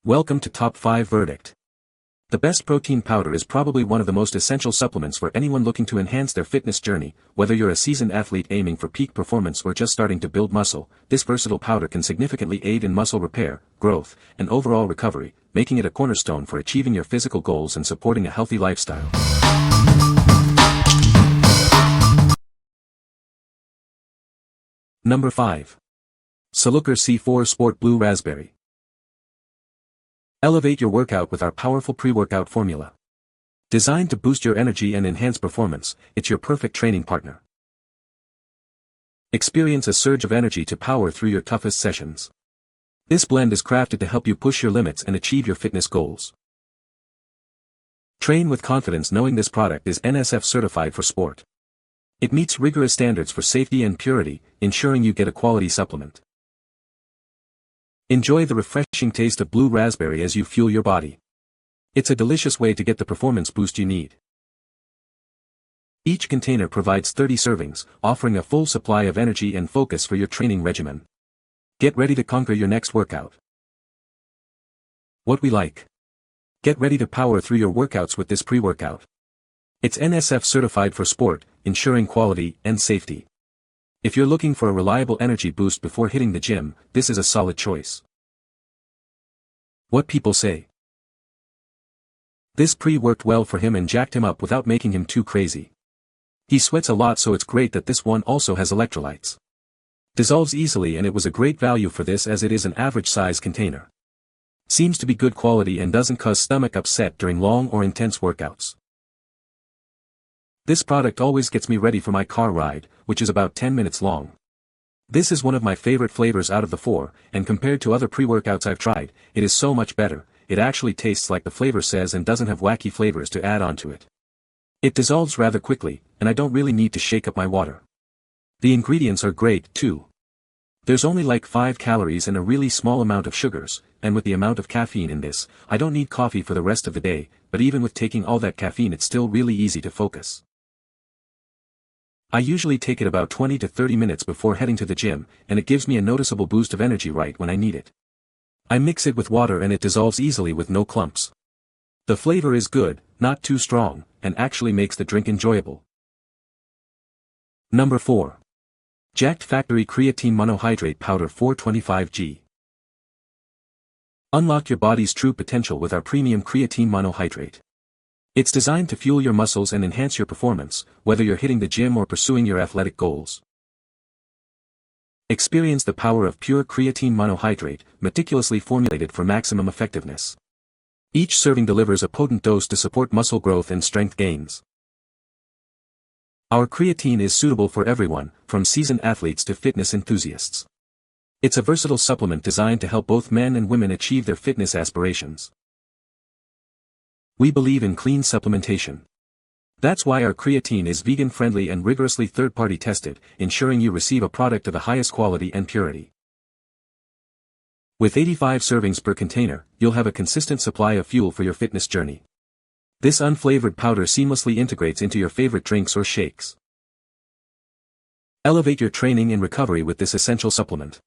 Welcome to Top 5 Verdict. The best protein powder is probably one of the most essential supplements for anyone looking to enhance their fitness journey. Whether you're a seasoned athlete aiming for peak performance or just starting to build muscle, this versatile powder can significantly aid in muscle repair, growth, and overall recovery, making it a cornerstone for achieving your physical goals and supporting a healthy lifestyle. Number 5. Cellucor C4 Sport Blue Raspberry. Elevate your workout with our powerful pre-workout formula. Designed to boost your energy and enhance performance, it's your perfect training partner. Experience a surge of energy to power through your toughest sessions. This blend is crafted to help you push your limits and achieve your fitness goals. Train with confidence knowing this product is NSF certified for sport. It meets rigorous standards for safety and purity, ensuring you get a quality supplement. Enjoy the refreshing taste of blue raspberry as you fuel your body. It's a delicious way to get the performance boost you need. Each container provides 30 servings, offering a full supply of energy and focus for your training regimen. Get ready to conquer your next workout. What we like. Get ready to power through your workouts with this pre-workout. It's NSF certified for sport, ensuring quality and safety. If you're looking for a reliable energy boost before hitting the gym, this is a solid choice. What people say. This pre-worked well for him and jacked him up without making him too crazy. He sweats a lot, so it's great that this one also has electrolytes. Dissolves easily, and it was a great value for this as it is an average size container. Seems to be good quality and doesn't cause stomach upset during long or intense workouts. This product always gets me ready for my car ride, which is about 10 minutes long. This is one of my favorite flavors out of the 4, and compared to other pre-workouts I've tried, it is so much better. It actually tastes like the flavor says and doesn't have wacky flavors to add onto it. It dissolves rather quickly, and I don't really need to shake up my water. The ingredients are great, too. There's only like 5 calories and a really small amount of sugars, and with the amount of caffeine in this, I don't need coffee for the rest of the day, but even with taking all that caffeine it's still really easy to focus. I usually take it about 20 to 30 minutes before heading to the gym, and it gives me a noticeable boost of energy right when I need it. I mix it with water and it dissolves easily with no clumps. The flavor is good, not too strong, and actually makes the drink enjoyable. Number 4. Jacked Factory Creatine Monohydrate Powder 425g. Unlock your body's true potential with our premium creatine monohydrate. It's designed to fuel your muscles and enhance your performance, whether you're hitting the gym or pursuing your athletic goals. Experience the power of pure creatine monohydrate, meticulously formulated for maximum effectiveness. Each serving delivers a potent dose to support muscle growth and strength gains. Our creatine is suitable for everyone, from seasoned athletes to fitness enthusiasts. It's a versatile supplement designed to help both men and women achieve their fitness aspirations. We believe in clean supplementation. That's why our creatine is vegan-friendly and rigorously third-party tested, ensuring you receive a product of the highest quality and purity. With 85 servings per container, you'll have a consistent supply of fuel for your fitness journey. This unflavored powder seamlessly integrates into your favorite drinks or shakes. Elevate your training and recovery with this essential supplement.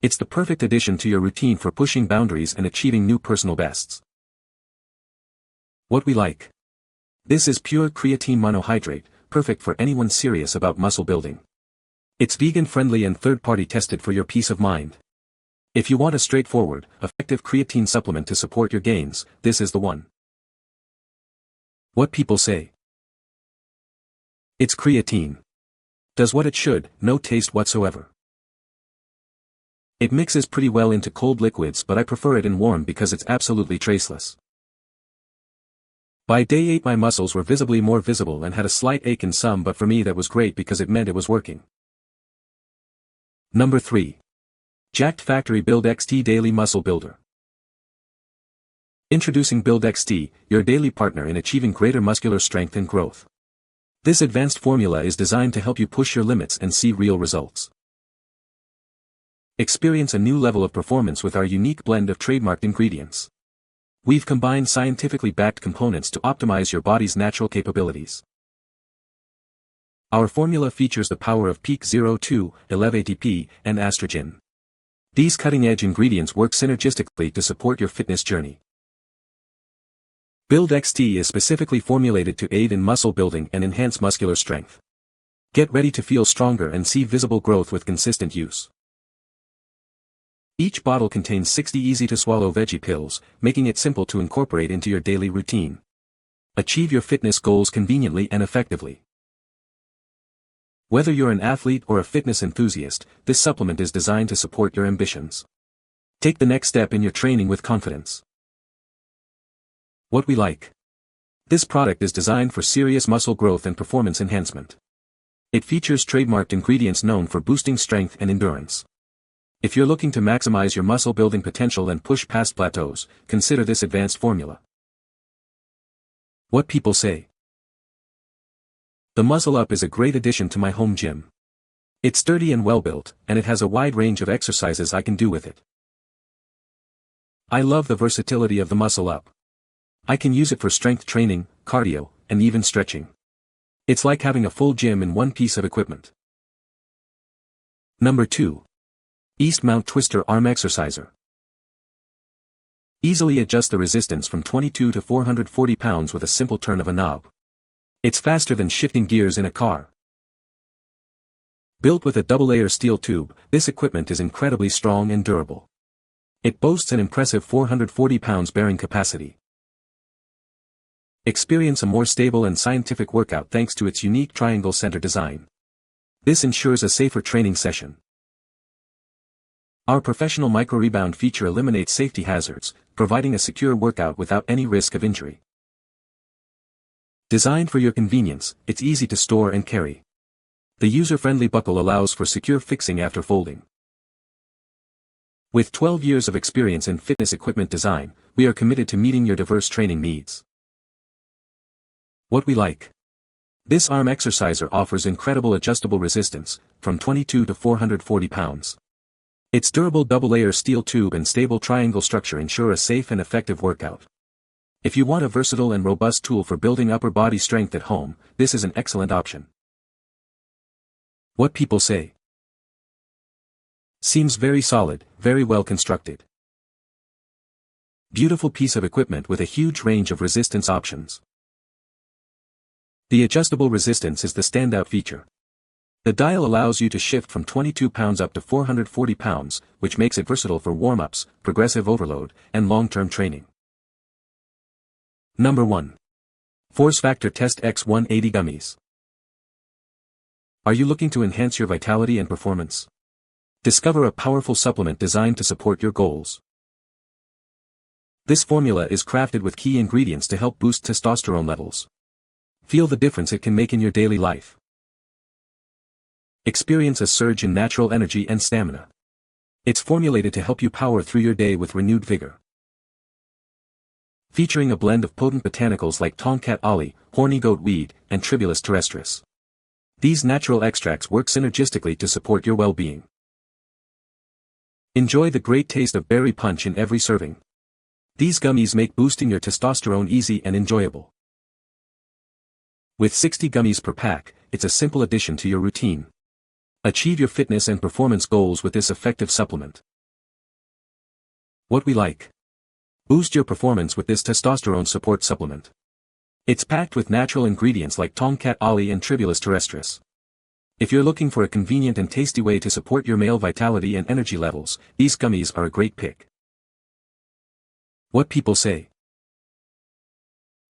It's the perfect addition to your routine for pushing boundaries and achieving new personal bests. What we like. This is pure creatine monohydrate, perfect for anyone serious about muscle building. It's vegan-friendly and third-party tested for your peace of mind. If you want a straightforward, effective creatine supplement to support your gains, this is the one. What people say. It's creatine. Does what it should, no taste whatsoever. It mixes pretty well into cold liquids, but I prefer it in warm because it's absolutely traceless. By day 8 my muscles were visibly more visible and had a slight ache in some, but for me that was great because it meant it was working. Number 3. Jacked Factory Build XT Daily Muscle Builder. Introducing Build XT, your daily partner in achieving greater muscular strength and growth. This advanced formula is designed to help you push your limits and see real results. Experience a new level of performance with our unique blend of trademarked ingredients. We've combined scientifically backed components to optimize your body's natural capabilities. Our formula features the power of Peak 02, 11 ATP, and estrogen. These cutting-edge ingredients work synergistically to support your fitness journey. Build XT is specifically formulated to aid in muscle building and enhance muscular strength. Get ready to feel stronger and see visible growth with consistent use. Each bottle contains 60 easy-to-swallow veggie pills, making it simple to incorporate into your daily routine. Achieve your fitness goals conveniently and effectively. Whether you're an athlete or a fitness enthusiast, this supplement is designed to support your ambitions. Take the next step in your training with confidence. What we like. This product is designed for serious muscle growth and performance enhancement. It features trademarked ingredients known for boosting strength and endurance. If you're looking to maximize your muscle building potential and push past plateaus, consider this advanced formula. What people say. The Muscle Up is a great addition to my home gym. It's sturdy and well-built, and it has a wide range of exercises I can do with it. I love the versatility of the Muscle Up. I can use it for strength training, cardio, and even stretching. It's like having a full gym in one piece of equipment. Number 2. East Mount Twister Arm Exerciser. Easily adjust the resistance from 22 to 440 pounds with a simple turn of a knob. It's faster than shifting gears in a car. Built with a double-layer steel tube, this equipment is incredibly strong and durable. It boasts an impressive 440 pounds bearing capacity. Experience a more stable and scientific workout thanks to its unique triangle center design. This ensures a safer training session. Our professional micro-rebound feature eliminates safety hazards, providing a secure workout without any risk of injury. Designed for your convenience, it's easy to store and carry. The user-friendly buckle allows for secure fixing after folding. With 12 years of experience in fitness equipment design, we are committed to meeting your diverse training needs. What we like. This arm exerciser offers incredible adjustable resistance, from 22 to 440 pounds. Its durable double-layer steel tube and stable triangle structure ensure a safe and effective workout. If you want a versatile and robust tool for building upper body strength at home, this is an excellent option. What people say. Seems very solid, very well constructed. Beautiful piece of equipment with a huge range of resistance options. The adjustable resistance is the standout feature. The dial allows you to shift from 22 pounds up to 440 pounds, which makes it versatile for warm-ups, progressive overload, and long-term training. Number 1. Force Factor Test X180 Gummies. Are you looking to enhance your vitality and performance? Discover a powerful supplement designed to support your goals. This formula is crafted with key ingredients to help boost testosterone levels. Feel the difference it can make in your daily life. Experience a surge in natural energy and stamina. It's formulated to help you power through your day with renewed vigor. Featuring a blend of potent botanicals like tomcat ollie, horny goat weed, and tribulus terrestris. These natural extracts work synergistically to support your well-being. Enjoy the great taste of berry punch in every serving. These gummies make boosting your testosterone easy and enjoyable. With 60 gummies per pack, it's a simple addition to your routine. Achieve your fitness and performance goals with this effective supplement. What we like. Boost your performance with this testosterone support supplement. It's packed with natural ingredients like tomcat ollie and tribulus terrestris. If you're looking for a convenient and tasty way to support your male vitality and energy levels, these gummies are a great pick. What people say.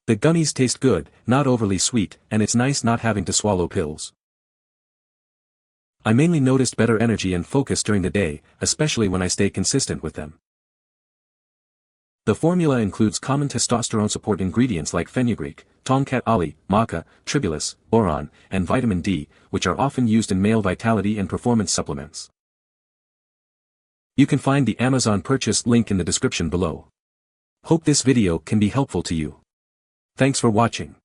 The gummies taste good, not overly sweet, and it's nice not having to swallow pills. I mainly noticed better energy and focus during the day, especially when I stay consistent with them. The formula includes common testosterone support ingredients like fenugreek, tomcat ollie, maca, tribulus, boron, and vitamin D, which are often used in male vitality and performance supplements. You can find the Amazon purchase link in the description below. Hope this video can be helpful to you. Thanks for watching.